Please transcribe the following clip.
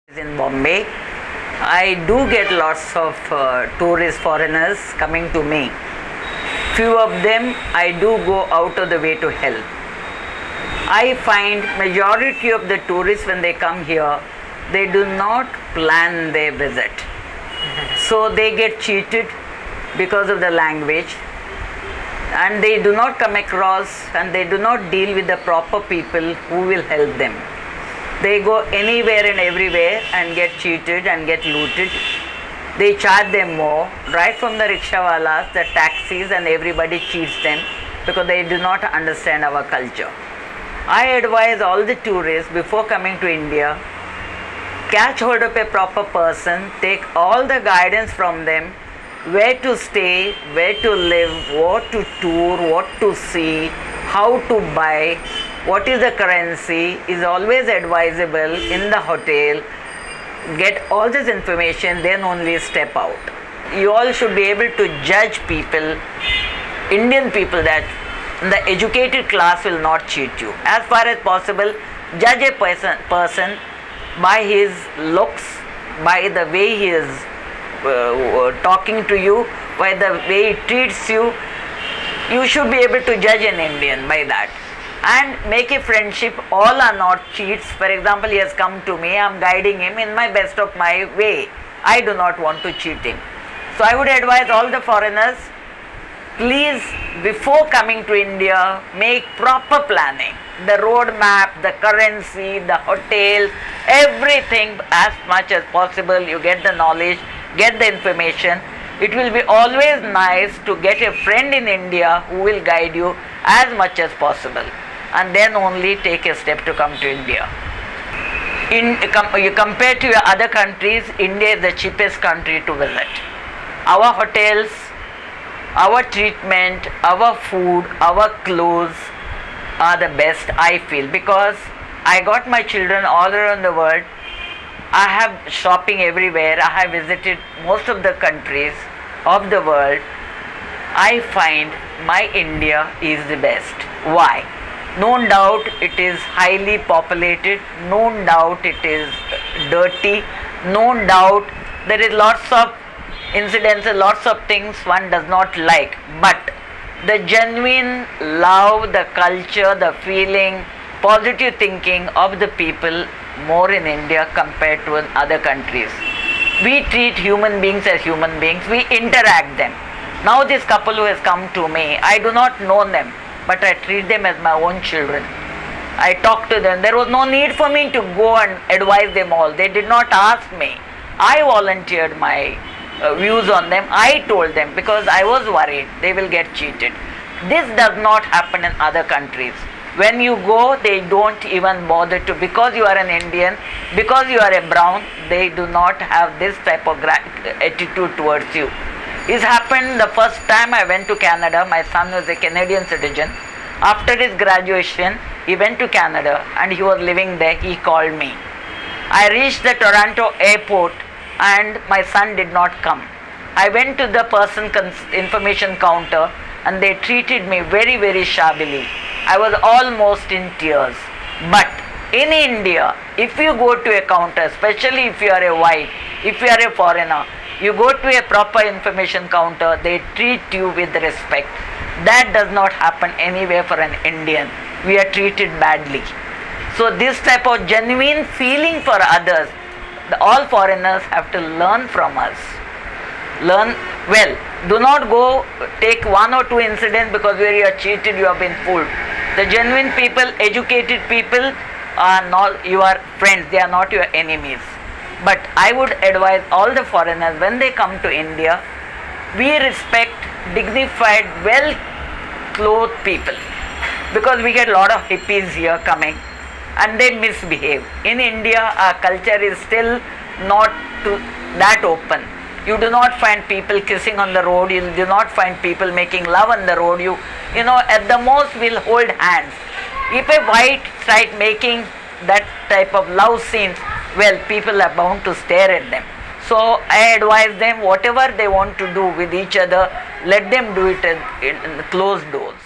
In Bombay. I do get lots of tourist foreigners coming to me. Few of them I do go out of the way to help. I find majority of the tourists when they come here, they do not plan their visit. So they get cheated because of the language, and they do not come across and they do not deal with the proper people who will help them. They go anywhere and everywhere and get cheated and get looted. They charge them more, right from the rickshawalas, the taxis, and everybody cheats them because they do not understand our culture. I advise all the tourists before coming to India, catch hold of a proper person, take all the guidance from them, where to stay, where to live, what to tour, what to see, how to buy, what is the currency is always advisable in the hotel. Get all this information, then only step out. You all should be able to judge people, Indian people, that the educated class will not cheat you. As far as possible, judge a person by his looks, by the way he is talking to you, by the way he treats you. You should be able to judge an Indian by that. And make a friendship. All are not cheats. For example, he has come to me, I am guiding him in my best of my way. I do not want to cheat him. So I would advise all the foreigners, please, before coming to India, make proper planning. The road map, the currency, the hotels, everything as much as possible. You get the knowledge, get the information. It will be always nice to get a friend in India who will guide you as much as possible. And then only take a step to come to India. You compare to your other countries, India is the cheapest country to visit. Our hotels, our treatment, our food, our clothes are the best, I feel, because I got my children all around the world. I have shopping everywhere. I have visited most of the countries of the world. I find my India is the best. Why? No doubt it is highly populated, no doubt it is dirty, no doubt there is lots of incidents, lots of things one does not like, but the genuine love, the culture, the feeling, positive thinking of the people more in India compared to in other countries. We treat human beings as human beings, we interact them. Now this couple who has come to me, I do not know them, but I treat them as my own children. I talk to them. There was no need for me to go and advise them all. They did not ask me. I volunteered my views on them. I told them because I was worried they will get cheated. This does not happen in other countries. When you go, they don't even bother to, because you are an Indian, because you are a brown, they do not have this type of attitude towards you. This happened the first time I went to Canada. My son was a Canadian citizen. After his graduation, he went to Canada and he was living there. He called me. I reached the Toronto airport and my son did not come. I went to the person information counter and they treated me very, very shabbily. I was almost in tears. But in India, if you go to a counter, especially if you are a white, if you are a foreigner, you go to a proper information counter, they treat you with respect. That does not happen anywhere for an Indian. We are treated badly. So this type of genuine feeling for others, all foreigners have to learn from us. Learn well. Do not go take one or two incidents because where you are cheated, you have been fooled. The genuine people, educated people are not your friends, they are not your enemies. But I would advise all the foreigners, when they come to India, we respect dignified, well-clothed people. Because we get a lot of hippies here coming and they misbehave. In India, our culture is still not that open. You do not find people kissing on the road, you do not find people making love on the road. You know, at the most will hold hands. If a white start making that type of love scenes, well, people are bound to stare at them. So I advise them, whatever they want to do with each other, let them do it in closed doors.